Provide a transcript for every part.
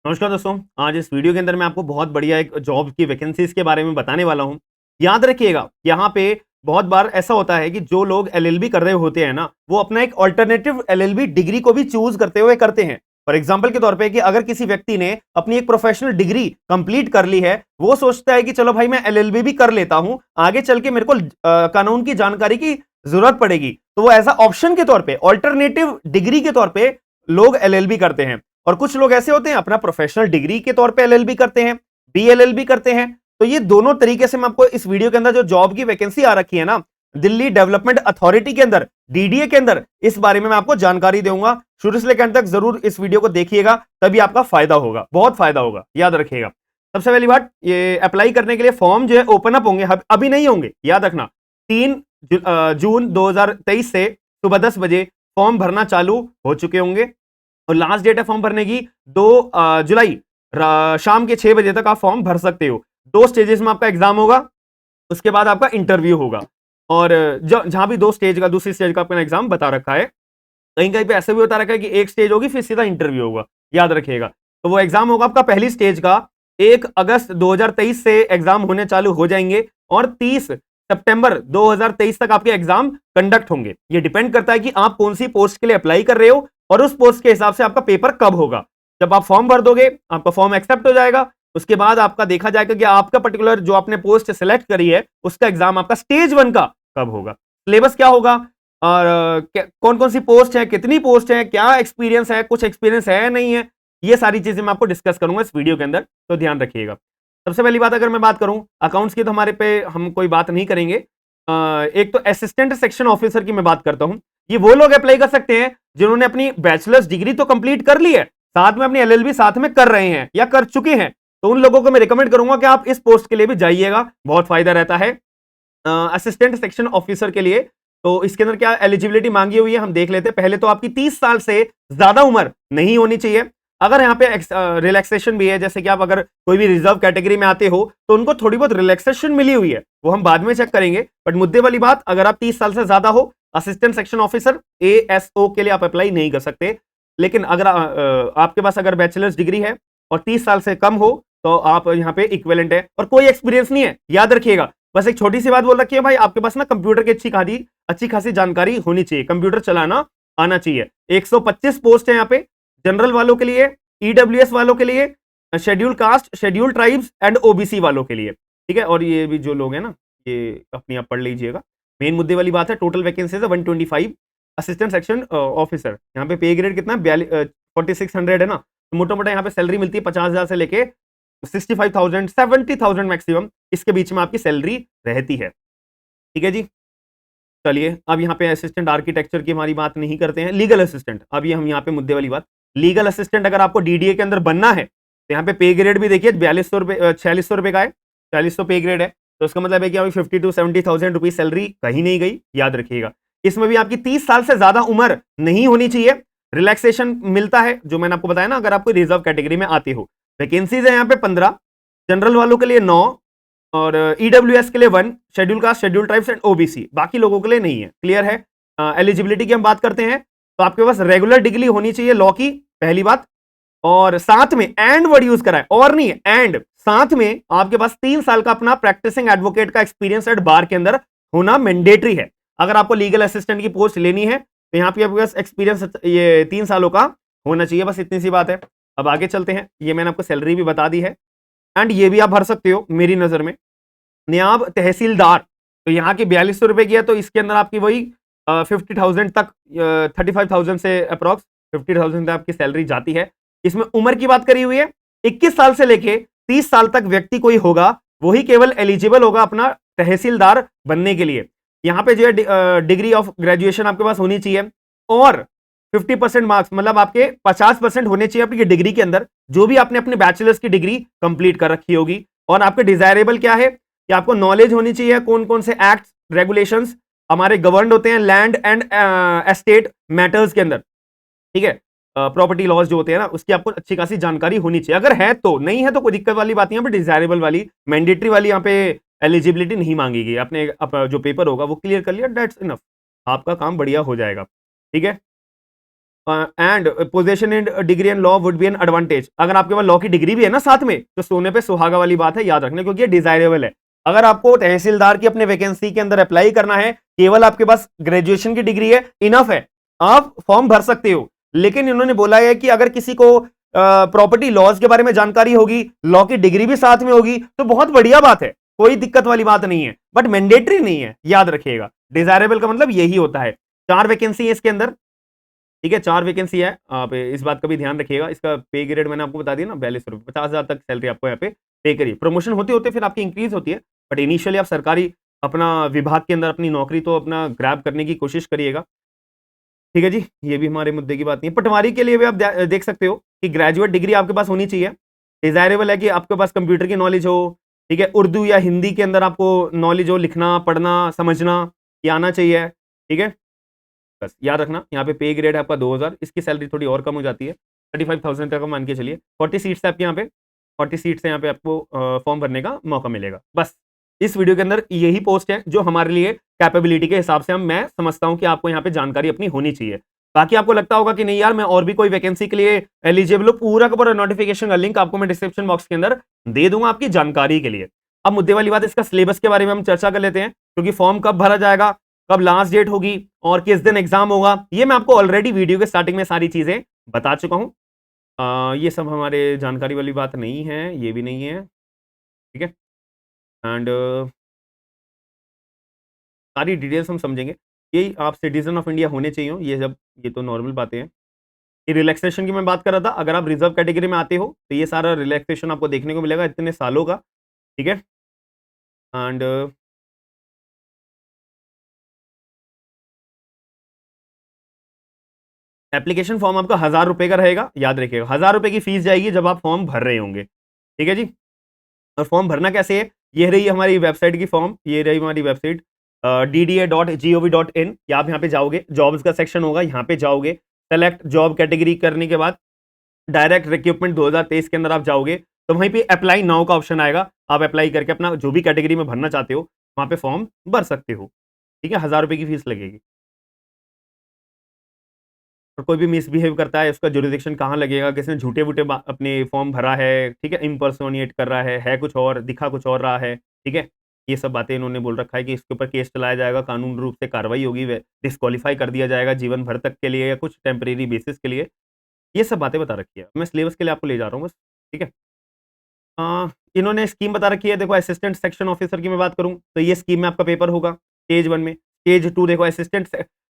नमस्कार दोस्तों। आज इस वीडियो के अंदर मैं आपको बहुत बढ़िया एक जॉब की वैकेंसीज के बारे में बताने वाला हूं। याद रखिएगा, यहाँ पे बहुत बार ऐसा होता है कि जो लोग एलएलबी कर रहे होते हैं ना, वो अपना एक अल्टरनेटिव एलएलबी डिग्री को भी चूज करते हुए करते हैं। फॉर एग्जाम्पल के तौर पे कि अगर किसी व्यक्ति ने अपनी एक प्रोफेशनल डिग्री कंप्लीट कर ली है, वो सोचता है कि चलो भाई मैं एलएलबी भी कर लेता हूं, आगे चल के मेरे को कानून की जानकारी की जरूरत पड़ेगी, तो वो एज ऑप्शन के तौर पे, ऑल्टरनेटिव डिग्री के तौर पे लोग एलएलबी करते हैं। और कुछ लोग ऐसे होते हैं अपना प्रोफेशनल डिग्री के तौर पे एलएलबी करते हैं, बीएलएलबी करते हैं। तो ये दोनों तरीके से मैं आपको इस वीडियो के अंदर जो जॉब की वैकेंसी आ रखी है ना, दिल्ली डेवलपमेंट अथॉरिटी के अंदर, डीडीए के अंदर, इस बारे में मैं आपको जानकारी दूंगा। शुरू से लेकर अंत तक जरूर इस वीडियो को देखिएगा, तभी आपका फायदा होगा, बहुत फायदा होगा, याद रखिएगा। सबसे पहली बात, ये अप्लाई करने के लिए फॉर्म जो है ओपन अप होंगे, अभी नहीं होंगे, याद रखना। 3 जून 2023 से सुबह 10 बजे फॉर्म भरना चालू हो चुके होंगे और लास्ट डेट है फॉर्म भरने की 2 जुलाई शाम के 6 बजे तक आप फॉर्म भर सकते हो। 2 स्टेजेस में आपका एग्जाम होगा, उसके बाद आपका इंटरव्यू होगा। और जहां भी 2 स्टेज का, दूसरी स्टेज का अपना एग्जाम बता रखा है, कहीं कहीं पे ऐसे भी बता रखा है कि एक स्टेज होगी फिर सीधा इंटरव्यू होगा, याद रखिएगा। तो वो एग्जाम होगा आपका पहली स्टेज का 1 अगस्त 2023 से एग्जाम होने चालू हो जाएंगे और 30 सितंबर 2023 तक आपके एग्जाम कंडक्ट होंगे। ये डिपेंड करता है कि आप कौन सी पोस्ट के लिए अप्लाई कर रहे हो और उस पोस्ट के हिसाब से आपका पेपर कब होगा। जब आप फॉर्म भर दोगे, आपका फॉर्म एक्सेप्ट हो जाएगा, उसके बाद आपका देखा जाएगा कि आपका पर्टिकुलर जो आपने पोस्ट सेलेक्ट करी है उसका एग्जाम आपका स्टेज 1 का कब होगा, सिलेबस क्या होगा और कौन कौन सी पोस्ट है, कितनी पोस्ट है, क्या एक्सपीरियंस है, कुछ एक्सपीरियंस है नहीं है, ये सारी चीजें मैं आपको डिस्कस करूंगा इस वीडियो के अंदर, तो ध्यान रखिएगा। सबसे पहली बात, अगर मैं बात करूं अकाउंट्स की, तो हमारे पे हम कोई बात नहीं करेंगे। एक तो असिस्टेंट सेक्शन ऑफिसर की मैं बात करता हूं। ये वो लोग अप्लाई कर सकते हैं जिन्होंने अपनी बैचलर्स डिग्री तो कंप्लीट कर ली है, साथ में अपनी एलएलबी साथ में कर रहे हैं या कर चुके हैं, तो उन लोगों को मैं रिकमेंड करूंगा कि आप इस पोस्ट के लिए भी जाइएगा, बहुत फायदा रहता है असिस्टेंट सेक्शन ऑफिसर के लिए। तो इसके अंदर क्या एलिजिबिलिटी मांगी हुई है हम देख लेते हैं। पहले तो आपकी 30 साल से ज्यादा उम्र नहीं होनी चाहिए। अगर यहाँ पे रिलैक्सेशन भी है, जैसे कि आप अगर कोई भी रिजर्व कैटेगरी में आते हो तो उनको थोड़ी बहुत रिलैक्सेशन मिली हुई है, वो हम बाद में चेक करेंगे। बट मुद्दे वाली बात, अगर आप 30 साल से ज्यादा हो, असिस्टेंट सेक्शन ऑफिसर एएसओ के लिए आप अप्लाई नहीं कर सकते। लेकिन अगर आपके पास अगर बैचलर्स डिग्री है और 30 साल से कम हो तो आप यहाँ पे इक्विवेलेंट है और कोई एक्सपीरियंस नहीं है, याद रखिएगा। बस एक छोटी सी बात बोल रखी है भाई, आपके पास ना कंप्यूटर की अच्छी खासी जानकारी होनी चाहिए, कंप्यूटर चलाना आना चाहिए। 125 पोस्ट है यहाँ पे, जनरल वालों के लिए, ईडब्ल्यूएस वालों के लिए, schedule caste, schedule tribes and OBC वालों के लिए, ठीक है। और ये भी जो लोग हैं ना, ये अपनी आप पढ़ लीजिएगा। मेन मुद्दे वाली बात है, टोटल वैकेंसीज है 125। असिस्टेंट सेक्शन ऑफिसर, यहाँ पे पे ग्रेड कितना है, 4600 है ना, तो मोटा मोटा यहाँ पे सैलरी मिलती है 50,000 से लेके 65,000 70,000 मैक्सिमम, इसके बीच में आपकी सैलरी रहती है, ठीक है जी। चलिए, अब यहाँ पे असिस्टेंट आर्किटेक्चर की हमारी बात नहीं करते हैं। लीगल असिस्टेंट, अब ये हम यहाँ पे मुद्दे वाली बात, लीगल असिस्टेंट अगर आपको डीडीए के अंदर बनना है तो यहाँ पे पे ग्रेड भी देखिए 4200 रुपए 4600 रुपए का है, 4600 पे ग्रेड है। तो इसका मतलब है कि अभी 50 to 70,000 रुपीज सैलरी कहीं नहीं गई, याद रखिएगा। इसमें भी आपकी 30 साल से ज्यादा उम्र नहीं होनी चाहिए। रिलैक्सेशन मिलता है जो मैंने आपको बताया ना, अगर आपको रिजर्व कैटेगरी में आते हो। वैकेंसीज है यहाँ पे 15, जनरल वालों के लिए 9 और ईडब्ल्यूएस के लिए 1, schedule caste, schedule tribes and OBC, बाकी लोगों के लिए नहीं है। क्लियर है। एलिजिबिलिटी की हम बात करते हैं तो आपके पास रेगुलर डिग्री होनी चाहिए लॉ की, पहली बात, और साथ में एंड वर्ड यूज करा है, और नहीं है एंड, साथ में आपके पास 3 साल का अपना प्रैक्टिसिंग एडवोकेट का एक्सपीरियंस एट बार के अंदर होना मैंडेटरी है। अगर आपको लीगल असिस्टेंट की पोस्ट लेनी है तो यहाँ पे आपके पास एक्सपीरियंस ये 3 सालों का होना चाहिए, बस इतनी सी बात है। अब आगे चलते हैं, ये मैंने आपको सैलरी भी बता दी है एंड ये भी आप भर सकते हो मेरी नजर में। नियाब तहसीलदार, तो यहाँ की 4200 रुपए की है, तो इसके अंदर आपकी वही 50,000 तक, 35,000 से अप्रॉक्स 50,000 तक आपकी सैलरी जाती है। इसमें उम्र की बात करी हुई है, 21 साल से लेके 30 साल तक व्यक्ति कोई होगा वही केवल एलिजिबल होगा अपना तहसीलदार बनने के लिए। यहाँ पे जो है डिग्री ऑफ ग्रेजुएशन आपके पास होनी चाहिए और 50% मार्क्स, मतलब आपके 50% होने चाहिए आपकी डिग्री के अंदर, जो भी आपने अपने बैचलर्स की डिग्री कंप्लीट कर रखी होगी। और आपके डिजायरेबल क्या है कि आपको नॉलेज होनी चाहिए कौन कौन से एक्ट रेगुलेशंस हमारे गवर्न होते हैं लैंड एंड एस्टेट मैटर्स के अंदर, ठीक है। प्रॉपर्टी लॉज जो होते हैं ना, उसकी आपको अच्छी खासी जानकारी होनी चाहिए। अगर है तो, नहीं है तो कोई दिक्कत वाली बात नहीं है, पर डिजायरेबल वाली, मैंडेटरी वाली यहाँ पे एलिजिबिलिटी नहीं मांगेगी। आपने जो पेपर होगा वो क्लियर कर लिया, दैट्स इनफ, आपका काम बढ़िया हो जाएगा, ठीक है। And position in degree and law would be an advantage. अगर आपके पास लॉ की डिग्री भी है ना साथ में, तो सोने पे सुहागा वाली बात है, याद रखना, क्योंकि ये डिजायरेबल है। अगर आपको तहसीलदार की अपने वैकेंसी के अंदर अप्लाई करना है, केवल आपके पास ग्रेजुएशन की डिग्री है, इनफ है, आप फॉर्म भर सकते हो। लेकिन इन्होंने बोला है कि अगर किसी को प्रॉपर्टी लॉज के बारे में जानकारी होगी, लॉ की डिग्री भी साथ में होगी, तो बहुत बढ़िया बात है, कोई दिक्कत वाली बात नहीं है, बट मैंडेटरी नहीं है, याद रखिएगा। डिजायरेबल का मतलब यही होता है। 4 वैकेंसी है इसके अंदर, ठीक है, 4 वैकेंसी है। आप इस बात का भी ध्यान रखिएगा। इसका पे ग्रेड मैंने आपको बता दिया ना, 42 रुपये, 50,000 तक सैलरी आपको यहाँ पे पे करिए। प्रमोशन होते होते फिर आपकी इंक्रीज होती है, बट इनिशियली आप सरकारी अपना विभाग के अंदर अपनी नौकरी तो अपना ग्रैब करने की कोशिश करिएगा, ठीक है जी। ये भी हमारे मुद्दे की बात नहीं है। पटवारी के लिए भी आप देख सकते हो कि ग्रेजुएट डिग्री आपके पास होनी चाहिए। डिजायरेबल है कि आपके पास कंप्यूटर की नॉलेज हो, ठीक है, उर्दू या हिंदी के अंदर आपको नॉलेज हो, लिखना पढ़ना समझना ये आना चाहिए, ठीक है। बस याद रखना, यहाँ पे पे ग्रेड है आपका 2000, इसकी सैलरी थोड़ी और कम हो जाती है, 35,000 तक मान के चलिए। 40 सीट्स है आपके यहाँ पे, 40 सीट्स है यहाँ पे, आपको फॉर्म भरने का मौका मिलेगा। बस इस वीडियो के अंदर यही पोस्ट है जो हमारे लिए कैपेबिलिटी के हिसाब से मैं समझता हूँ कि आपको यहाँ पे जानकारी अपनी होनी चाहिए। बाकी आपको लगता होगा कि नहीं यार, मैं और भी कोई वैकेंसी के लिए एलिजिबल हूँ, पूरा का पूरा नोटिफिकेशन का लिंक आपको मैं डिस्क्रिप्शन बॉक्स के अंदर दे दूंगा आपकी जानकारी के लिए। अब मुद्दे वाली बात, इसका सिलेबस के बारे में हम चर्चा कर लेते हैं, क्योंकि फॉर्म कब भरा जाएगा, कब लास्ट डेट होगी और किस दिन एग्जाम होगा, ये मैं आपको ऑलरेडी वीडियो के स्टार्टिंग में सारी चीजें बता चुका हूं। ये सब हमारे जानकारी वाली बात नहीं है, ये भी नहीं है, ठीक है। एंड सारी डिटेल्स हम समझेंगे। ये आप सिटीजन ऑफ इंडिया होने चाहिए हो, ये तो नॉर्मल बातें हैं। ये रिलैक्सेशन की मैं बात कर रहा था, अगर आप रिजर्व कैटेगरी में आते हो तो ये सारा रिलैक्सेशन आपको देखने को मिलेगा इतने सालों का, ठीक है। एंड एप्लीकेशन फॉर्म आपका 1000 रुपए का रहेगा, याद रखिएगा। 1000 रुपए की फीस जाएगी जब आप फॉर्म भर रहे होंगे, ठीक है जी। और फॉर्म भरना कैसे है, ये रही हमारी वेबसाइट की फॉर्म, ये रही हमारी वेबसाइट dda.gov.in। आप यहाँ पे जाओगे, जॉब्स का सेक्शन होगा, यहाँ पे जाओगे, सेलेक्ट जॉब कैटेगरी करने के बाद डायरेक्ट रिक्रूटमेंट 2023 के अंदर आप जाओगे, तो वहीं पे अप्लाई नाउ का ऑप्शन आएगा। आप अप्लाई करके अपना जो भी कैटेगरी में भरना चाहते हो वहां पे फॉर्म भर सकते हो, ठीक है। 1000 रुपए की फीस लगेगी। और कोई भी मिसबिहेव करता है, उसका जुरिडिक्शन कहाँ लगेगा, किसने झूठे वूटे अपने फॉर्म भरा है, ठीक है, इम्पर्सोनिएट कर रहा है कुछ और, दिखा कुछ और रहा है, ठीक है। ये सब बातें इन्होंने बोल रखा है कि इसके ऊपर केस चलाया जाएगा, कानून रूप से कार्रवाई होगी, डिस्क्वालीफाई कर दिया जाएगा जीवन भर तक के लिए या कुछ टेम्परेरी बेसिस के लिए। ये सब बातें बता रखी है, मैं सिलेबस के लिए आपको ले जा रहा हूँ बस, ठीक है। इन्होंने स्कीम बता रखी है, देखो असिस्टेंट सेक्शन ऑफिसर की मैं बात करूं तो ये स्कीम में आपका पेपर होगा स्टेज 1 में। स्टेज 2 देखो असिस्टेंट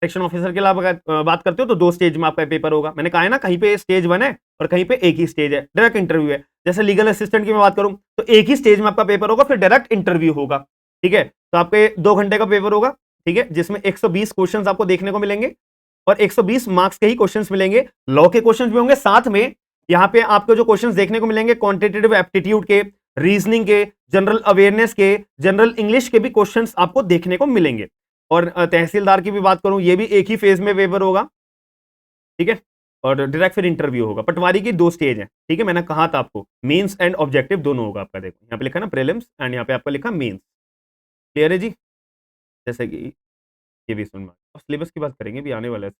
सेक्शन ऑफिसर के अलावा अगर बात करते हो तो 2 स्टेज में आपका पेपर होगा। मैंने कहा है ना, कहीं पे स्टेज 1 है और कहीं पे एक ही स्टेज है, डायरेक्ट इंटरव्यू है। जैसे लीगल असिस्टेंट की मैं बात करूं तो एक ही स्टेज में आपका पेपर होगा, फिर डायरेक्ट इंटरव्यू होगा, ठीक है। तो आपके 2 घंटे का पेपर होगा, ठीक है, जिसमें 120 क्वेश्चन आपको देखने को मिलेंगे और 120 मार्क्स के ही क्वेश्चन मिलेंगे। लॉ के क्वेश्चन भी होंगे साथ में, यहाँ पे आपको जो क्वेश्चंस देखने को मिलेंगे क्वांटिटेटिव एप्टीट्यूड के, रीजनिंग के, जनरल अवेयरनेस के, जनरल इंग्लिश के भी क्वेश्चंस आपको देखने को मिलेंगे। और तहसीलदार की भी बात करूं, ये भी एक ही फेज में पेपर होगा, ठीक है, और डायरेक्ट फिर इंटरव्यू होगा। पटवारी की 2 स्टेज है, ठीक है, मैंने कहा था आपको मेंस एंड ऑब्जेक्टिव दोनों होगा आपका। देखो यहाँ पे लिखा ना प्रीलिम्स एंड यहाँ पे आपका लिखा मेंस, क्लियर है जी। जैसे कि ये भी सुनना, अब सिलेबस की बात करेंगे, भी आने वाला है।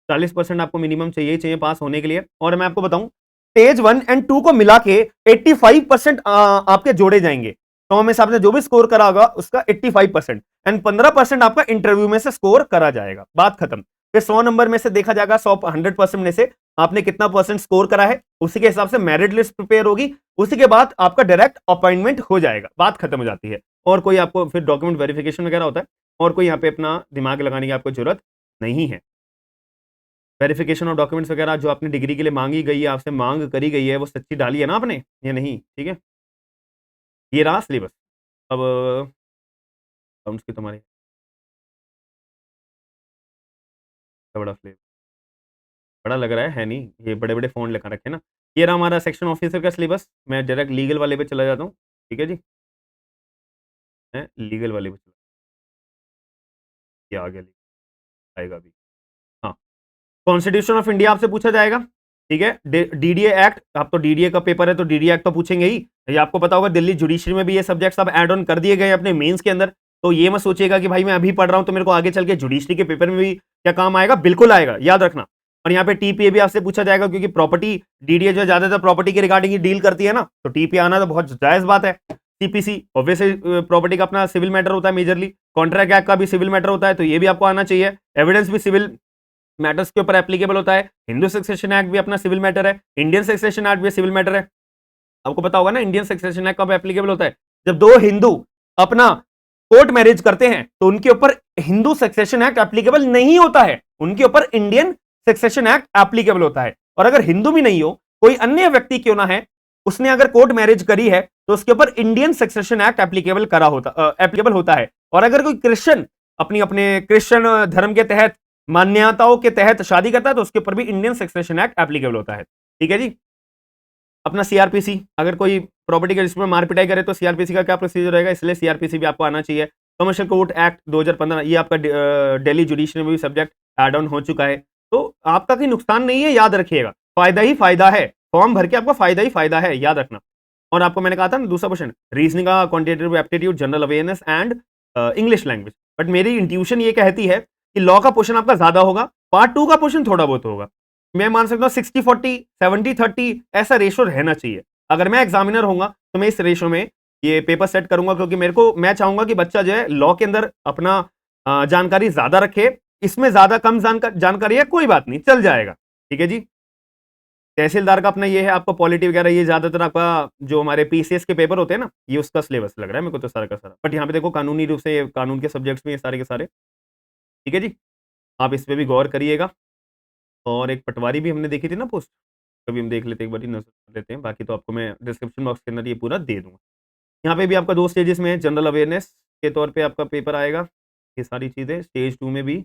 40% आपको मिनिमम चाहिए ही चाहिए पास होने के लिए। और मैं आपको बताऊं, स्टेज 1 एंड 2 को मिला के 85% आपके जोड़े जाएंगे। तो में से आपने जो भी स्कोर करा होगा उसका 85% एंड 15% आपका इंटरव्यू में से स्कोर करा जाएगा, बात खत्म। फिर 100 नंबर में से देखा जाएगा, 100% में से आपने कितना परसेंट स्कोर करा है, उसी के हिसाब से मेरिट लिस्ट प्रिपेयर होगी, उसी के बाद आपका डायरेक्ट अपॉइंटमेंट हो जाएगा, बात खत्म हो जाती है। और कोई आपको फिर डॉक्यूमेंट वेरिफिकेशन वगैरह होता है, और कोई यहाँ पे अपना दिमाग लगाने की आपको जरूरत नहीं है। वेरिफिकेशन ऑफ डॉक्यूमेंट्स वगैरह जो आपने डिग्री के लिए मांगी गई है, आपसे मांग करी गई है, वो सच्ची डाली है ना आपने या नहीं, ठीक है। ये रहा सिलेबस। अब अकाउंट्स की तुम्हारी बड़ा फ्लेवर बड़ा लग रहा है नहीं, ये बड़े बड़े फोन लिखा रखे ना। ये रहा हमारा सेक्शन ऑफिसर का सिलेबस। मैं डायरेक्ट लीगल वाले पे चला जाता हूँ, ठीक है जी। मैं लीगल वाले पे चला, ये आ गया आएगा अभी। हाँ, कॉन्स्टिट्यूशन ऑफ इंडिया आपसे पूछा जाएगा, ठीक है। डीडीए एक्ट, आप तो डीडीए का पेपर है तो डीडीए एक्ट तो पूछेंगे ही। ये आपको पता होगा दिल्ली जुडिशरी में भी ये सब्जेक्ट्स अब ऐड ऑन कर दिए गए अपने मेंस के अंदर। तो ये मत सोचिएगा कि भाई मैं अभी पढ़ रहा हूं तो मेरे को आगे चल के जुडिशरी के पेपर में भी क्या काम आएगा, बिल्कुल आएगा, याद रखना। और यहाँ पे टीपीए भी आपसे पूछा जाएगा, क्योंकि प्रॉपर्टी डीडीए जो ज्यादातर प्रॉपर्टी के रिगार्डिंग डील करती है ना, तो टीपीए आना तो बहुत जायज बात है। सीपीसी ऑब्वियसली प्रॉपर्टी का अपना सिविल मैटर होता है मेजरली, कॉन्ट्रैक्ट एक्ट का भी सिविल मैटर होता है, तो ये भी आपको आना चाहिए। एविडेंस भी सिविल मैटर्स के ऊपर एप्लीकेबल होता है। हिंदू सक्सेशन एक्ट भी अपना सिविल मैटर है, इंडियन सक्सेशन एक्ट भी सिविल मैटर है। आपको पता होगा ना इंडियन सक्सेशन एक्ट कब एप्लीकेबल होता है, जब दो हिंदू अपना कोर्ट मैरिज करते हैं तो उनके ऊपर हिंदू सक्सेशन एक्ट एप्लीकेबल नहीं होता है, उनके ऊपर इंडियन सक्सेशन एक्ट एप्लीकेबल होता है। और अगर हिंदू भी नहीं हो, कोई अन्य व्यक्ति क्यों ना है, उसने अगर कोर्ट मैरिज करी है तो उसके ऊपर इंडियन सक्सेशन एक्ट एप्लीकेबल होता है। और अगर कोई क्रिश्चियन अपने क्रिश्चियन धर्म के तहत मान्यताओं के तहत शादी करता है तो उसके ऊपर भी इंडियन सक्सेशन एक्ट एप्लीकेबल होता है। ठीक है जी। अपना सीआरपीसी, अगर कोई प्रॉपर्टी के जिसमें मार पिटाई करे तो सीआरपीसी का क्या प्रोसीजर रहेगा, इसलिए सीआरपीसी भी आपको आना चाहिए। कमर्शियल कोर्ट एक्ट 2015, ये आपका दिल्ली जुडिशरी में भी सब्जेक्ट एड ऑन हो चुका है, तो आपका कोई नुकसान नहीं है, याद रखिएगा, फायदा ही फायदा है, फॉर्म भर के आपको फायदा ही फायदा है, याद रखना। और आपको मैंने कहा था ना दूसरा क्वेश्चन, रीजनिंग का quantitative aptitude, general awareness and English language, but मेरी इंट्यूशन ये कहती है कि लॉ का पोर्शन आपका ज्यादा होगा, पार्ट 2 का पोर्शन थोड़ा बहुत होगा। मैं मान सकता हूँ 60-40, 70-30 ऐसा रेशो रहना चाहिए। अगर मैं एग्जामिनर होऊंगा तो मैं इस रेशो में ये पेपर सेट करूंगा, क्योंकि मैं चाहूंगा कि बच्चा जो है लॉ के अंदर अपना जानकारी ज्यादा रखे। इसमें ज्यादा कम जानकारी है, कोई बात नहीं, चल जाएगा। ठीक है जी। तहसीलदार का अपना ये है, आपको पॉलिटी वगैरह ये ज्यादातर आपका जो हमारे पीसीएस के पेपर होते हैं ना, ये उसका सिलेबस लग रहा है मेरे को तो सारा का सारा। बट यहाँ पे देखो कानूनी रूप से कानून के सब्जेक्ट्स में ये सारे के सारे। ठीक है जी, आप इस पे भी गौर करिएगा। और एक पटवारी भी हमने देखी थी ना पोस्ट, कभी हम देख लेते हैं, एक बार नजर कर लेते हैं, बाकी तो आपको मैं डिस्क्रिप्शन बॉक्स के अंदर ये पूरा दे दूंगा। यहाँ पे भी आपका 2 स्टेजेस में जनरल अवेयरनेस के तौर पे आपका पेपर आएगा, ये सारी चीज़ें स्टेज 2 में भी।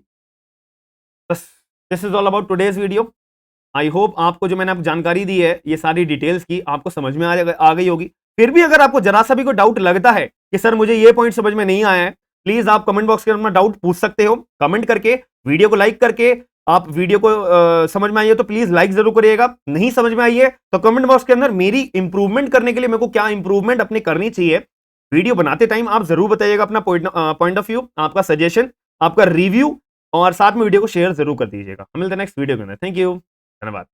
बस this is all about today's video. I hope आपको जो मैंने आपको जानकारी दी है, ये सारी डिटेल्स की आपको समझ में आ गई होगी। फिर भी अगर आपको जरा सा भी कोई डाउट लगता है कि सर मुझे ये पॉइंट समझ में नहीं आया है, प्लीज आप कमेंट बॉक्स के अंदर डाउट पूछ सकते हो, कमेंट करके, वीडियो को लाइक करके। आप वीडियो को समझ में आई है तो प्लीज लाइक जरूर करिएगा, नहीं समझ में आई है तो कमेंट बॉक्स के अंदर मेरी इंप्रूवमेंट करने के लिए मेरे को क्या इंप्रूवमेंट अपनी करनी चाहिए वीडियो बनाते टाइम आप जरूर बताइएगा अपना पॉइंट ऑफ व्यू, आपका सजेशन, आपका रिव्यू, और साथ में वीडियो को शेयर जरूर कर दीजिएगा। हम मिलते हैं नेक्स्ट वीडियो के अंदर। थैंक यू, धन्यवाद।